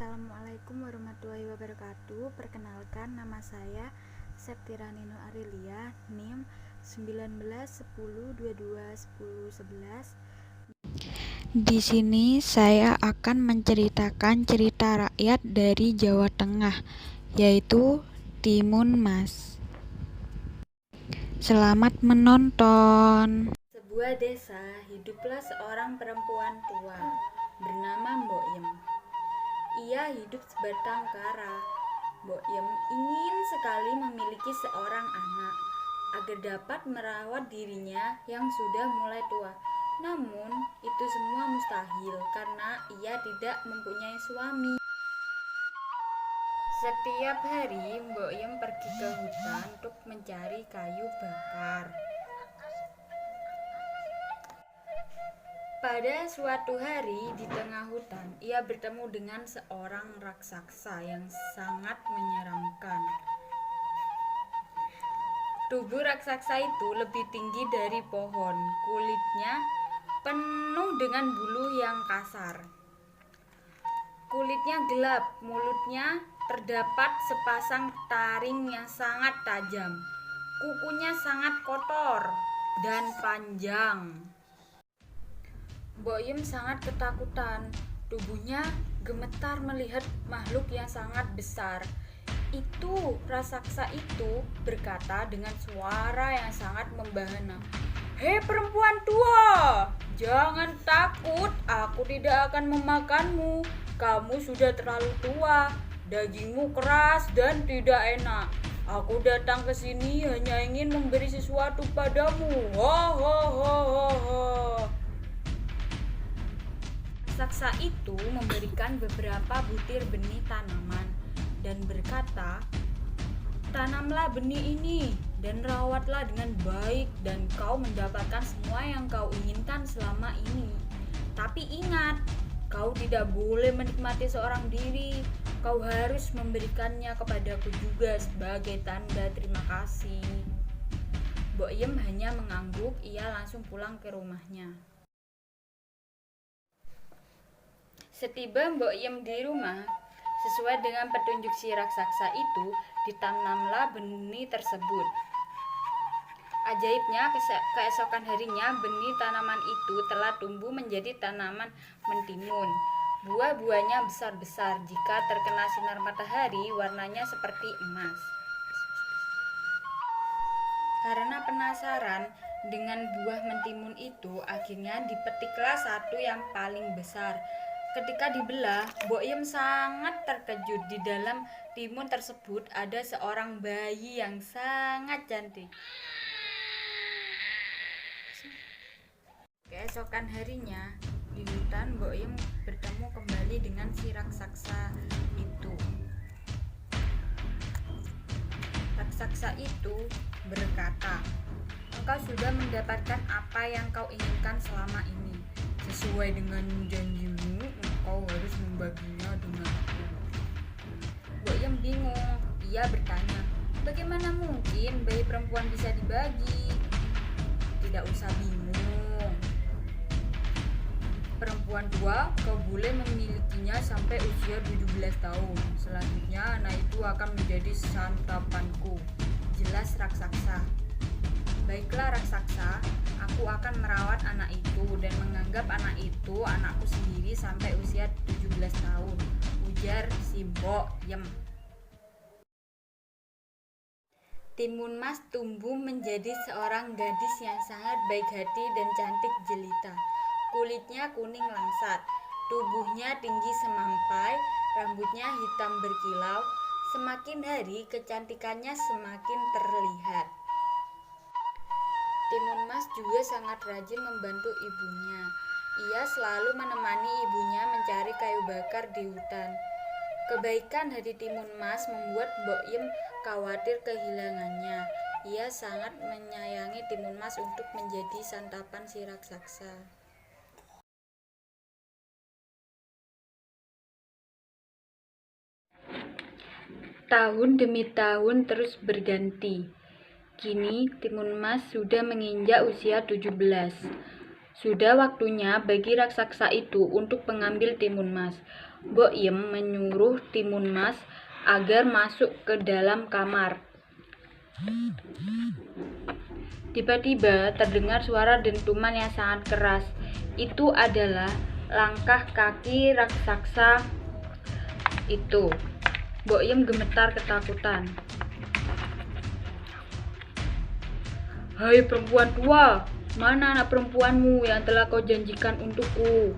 Assalamualaikum warahmatullahi wabarakatuh. Perkenalkan, nama saya Septira Nino Arilia, NIM 1910221011. Di sini saya akan menceritakan cerita rakyat dari Jawa Tengah, yaitu Timun Mas. Selamat menonton. Sebuah desa, hiduplah seorang perempuan tua bernama Mbok Yem. Ia hidup sebatang kara. Mbok Yem ingin sekali memiliki seorang anak agar dapat merawat dirinya yang sudah mulai tua. Namun, itu semua mustahil karena ia tidak mempunyai suami. Setiap hari, Mbok Yem pergi ke hutan untuk mencari kayu bakar. Pada suatu hari di tengah hutan, ia bertemu dengan seorang raksasa yang sangat menyeramkan. Tubuh raksasa itu lebih tinggi dari pohon, kulitnya penuh dengan bulu yang kasar. Kulitnya gelap, mulutnya terdapat sepasang taring yang sangat tajam. Kukunya sangat kotor dan panjang. Mbok Yem sangat ketakutan. Tubuhnya gemetar melihat makhluk yang sangat besar. Raksasa itu berkata dengan suara yang sangat membahana, "Hei perempuan tua, jangan takut, aku tidak akan memakanmu. Kamu sudah terlalu tua, dagingmu keras dan tidak enak. Aku datang ke sini hanya ingin memberi sesuatu padamu. Ho ho ho ho ho." Raksasa itu memberikan beberapa butir benih tanaman dan berkata, "Tanamlah benih ini dan rawatlah dengan baik dan kau mendapatkan semua yang kau inginkan selama ini. Tapi ingat, kau tidak boleh menikmati seorang diri. Kau harus memberikannya kepadaku juga sebagai tanda terima kasih." Mbok Yem hanya mengangguk, ia langsung pulang ke rumahnya. Setiba Mbok Yem di rumah, sesuai dengan petunjuk si raksasa itu, ditanamlah benih tersebut. Ajaibnya, keesokan harinya benih tanaman itu telah tumbuh menjadi tanaman mentimun. Buah-buahnya besar-besar, jika terkena sinar matahari warnanya seperti emas. Karena penasaran dengan buah mentimun itu, akhirnya dipetiklah satu yang paling besar. Ketika dibelah, Mbok Yem sangat terkejut. Di dalam timun tersebut ada seorang bayi yang sangat cantik. Keesokan harinya, di hutan Mbok Yem bertemu kembali dengan si raksasa itu. Raksasa itu berkata, "Engkau sudah mendapatkan apa yang kau inginkan selama ini. Sesuai dengan janjimu, engkau harus membaginya denganku." Mbok Yem bingung. Ia bertanya, "Bagaimana mungkin bayi perempuan bisa dibagi?" "Tidak usah bingung. Perempuan tua, kau boleh memilikinya sampai usia 17 tahun. Selanjutnya anak itu akan menjadi santapanku," jelas raksasa. "Baiklah raksasa, aku akan merawat anak itu dan menganggap anak itu anakku sendiri sampai usia 17 tahun, ujar si Mbok Yem. Timun Mas tumbuh menjadi seorang gadis yang sangat baik hati dan cantik jelita. Kulitnya kuning langsat, tubuhnya tinggi semampai, rambutnya hitam berkilau. Semakin hari kecantikannya semakin terlihat. Timun Mas juga sangat rajin membantu ibunya. Ia selalu menemani ibunya mencari kayu bakar di hutan. Kebaikan hati Timun Mas membuat Mbok Yem khawatir kehilangannya. Ia sangat menyayangi Timun Mas untuk menjadi santapan si raksasa. Tahun demi tahun terus berganti. Kini Timun Mas sudah menginjak usia 17. Sudah waktunya bagi raksasa itu untuk mengambil timun mas. Mbok Yem menyuruh timun mas agar masuk ke dalam kamar. Tiba-tiba terdengar suara dentuman yang sangat keras. Itu adalah langkah kaki raksasa itu. Mbok Yem gemetar ketakutan. "Hai perempuan tua, mana anak perempuanmu yang telah kau janjikan untukku?"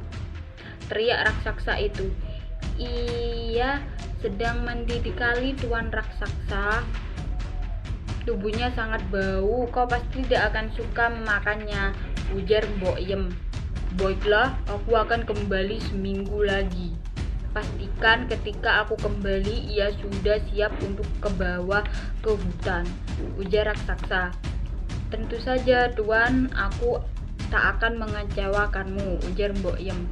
teriak raksasa itu. "Ia sedang mandi di kali, Tuan raksasa. Tubuhnya sangat bau, kau pasti tidak akan suka memakannya," ujar Mbok Yem. "Baiklah, aku akan kembali seminggu lagi. Pastikan ketika aku kembali ia sudah siap untuk kebawa ke hutan," ujar raksasa. "Tentu saja, Tuan, aku tak akan mengecewakanmu," ujar Mbok Yem.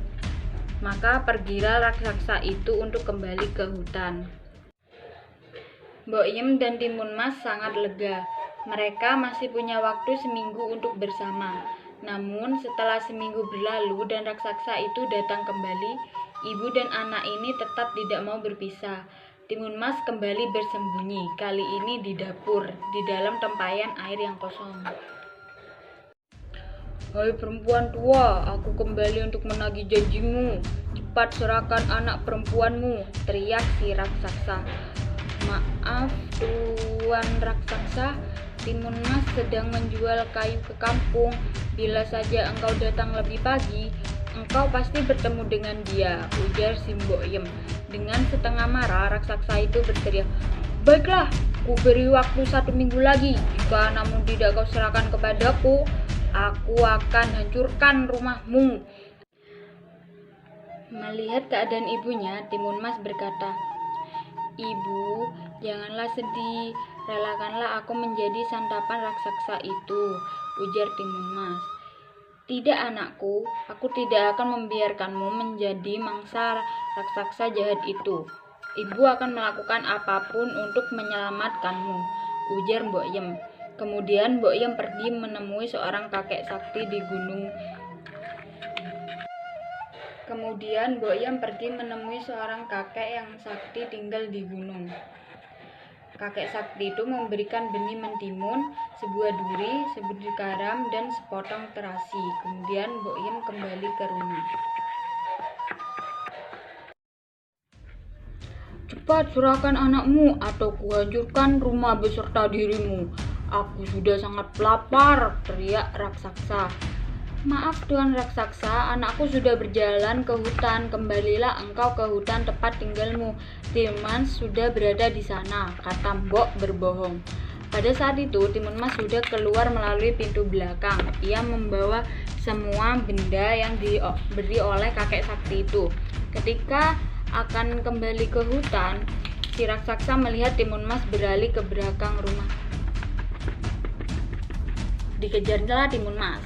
Maka pergilah raksasa itu untuk kembali ke hutan. Mbok Yem dan Timun Mas sangat lega. Mereka masih punya waktu seminggu untuk bersama. Namun setelah seminggu berlalu dan raksasa itu datang kembali, ibu dan anak ini tetap tidak mau berpisah. Timun Mas kembali bersembunyi, kali ini di dapur, di dalam tempayan air yang kosong. "Hai perempuan tua, aku kembali untuk menagih janjimu. Cepat serahkan anak perempuanmu," teriak si raksasa. "Maaf, Tuan raksasa, Timun Mas sedang menjual kayu ke kampung. Bila saja engkau datang lebih pagi, engkau pasti bertemu dengan dia," ujar si Mbok Yem. Dengan setengah marah, raksasa itu berteriak, "Baiklah, ku beri waktu 1 minggu lagi. Jika anakmu tidak kau serahkan kepadaku, aku akan hancurkan rumahmu." Melihat keadaan ibunya, Timun Mas berkata, "Ibu, janganlah sedih. Relakanlah aku menjadi santapan raksasa itu," ujar Timun Mas. "Tidak anakku, aku tidak akan membiarkanmu menjadi mangsa raksasa jahat itu. Ibu akan melakukan apapun untuk menyelamatkanmu," ujar Mbok Yem. Kemudian Mbok Yem pergi menemui seorang kakek sakti di gunung. Seorang kakek yang sakti tinggal di gunung. Kakek sakti itu memberikan benih mentimun, sebuah duri, sebutir garam, dan sepotong terasi. Kemudian Mbok Yem kembali ke rumah. "Cepat serahkan anakmu atau kuhancurkan rumah beserta dirimu. Aku sudah sangat lapar," teriak raksasa. "Maaf Tuan raksasa, anakku sudah berjalan ke hutan. Kembalilah engkau ke hutan tempat tinggalmu. Timun Mas sudah berada di sana," kata Mbok berbohong. Pada saat itu Timun Mas sudah keluar melalui pintu belakang. Ia membawa semua benda yang diberi oleh kakek sakti itu. Ketika akan kembali ke hutan, si raksasa melihat Timun Mas beralih ke belakang rumah. Dikejarlah Timun Mas.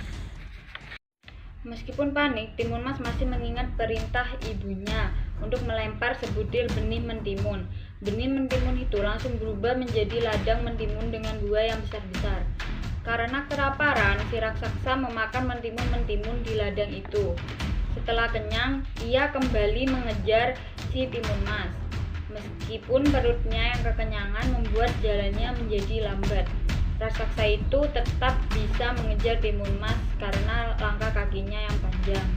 Meskipun panik, Timun Mas masih mengingat perintah ibunya untuk melempar sebutir benih mentimun. Benih mentimun itu langsung berubah menjadi ladang mentimun dengan buah yang besar-besar. Karena kelaparan, si raksasa memakan mentimun-mentimun di ladang itu. Setelah kenyang, ia kembali mengejar si Timun Mas. Meskipun perutnya yang kekenyangan membuat jalannya menjadi lambat, raksasa itu tetap bisa mengejar Timun Mas karena langkah kakinya yang panjang.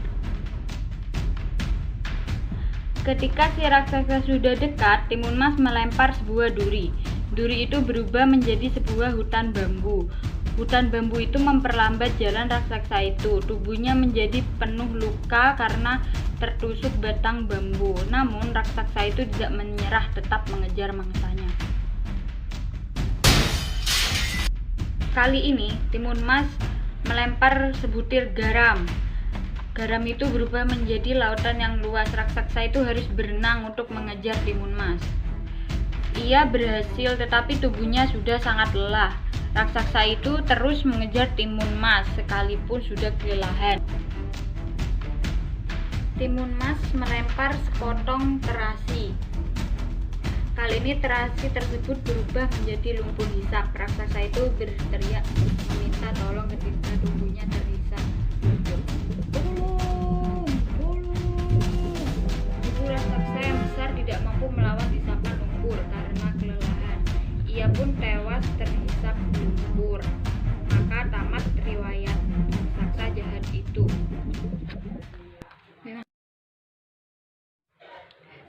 Ketika si raksasa sudah dekat, Timun Mas melempar sebuah duri. Duri itu berubah menjadi sebuah hutan bambu. Hutan bambu itu memperlambat jalan raksasa itu. Tubuhnya menjadi penuh luka karena tertusuk batang bambu. Namun raksasa itu tidak menyerah, tetap mengejar mangsanya. Kali ini Timun Mas melempar sebutir garam. Garam itu berubah menjadi lautan yang luas. Raksasa itu harus berenang untuk mengejar Timun Mas. Ia berhasil, tetapi tubuhnya sudah sangat lelah. Raksasa itu terus mengejar Timun Mas sekalipun sudah kelelahan. Timun Mas melempar sepotong terasi. Kali ini terasi tersebut berubah menjadi lumpur hisap. Raksasa itu berteriak meminta tolong ketika tubuhnya terhisap lumpur.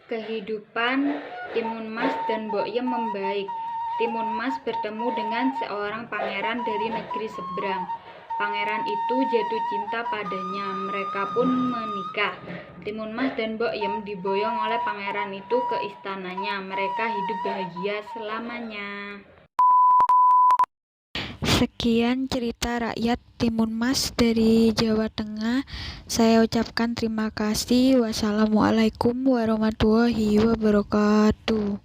Kehidupan Timun Mas dan Mbok Yem membaik. Timun Mas bertemu dengan seorang pangeran dari negeri seberang. Pangeran itu jatuh cinta padanya. Mereka pun menikah. Timun Mas dan Mbok Yem diboyong oleh pangeran itu ke istananya. Mereka hidup bahagia selamanya. Sekian cerita rakyat Timun Mas dari Jawa Tengah. Saya ucapkan terima kasih. Wassalamualaikum warahmatullahi wabarakatuh.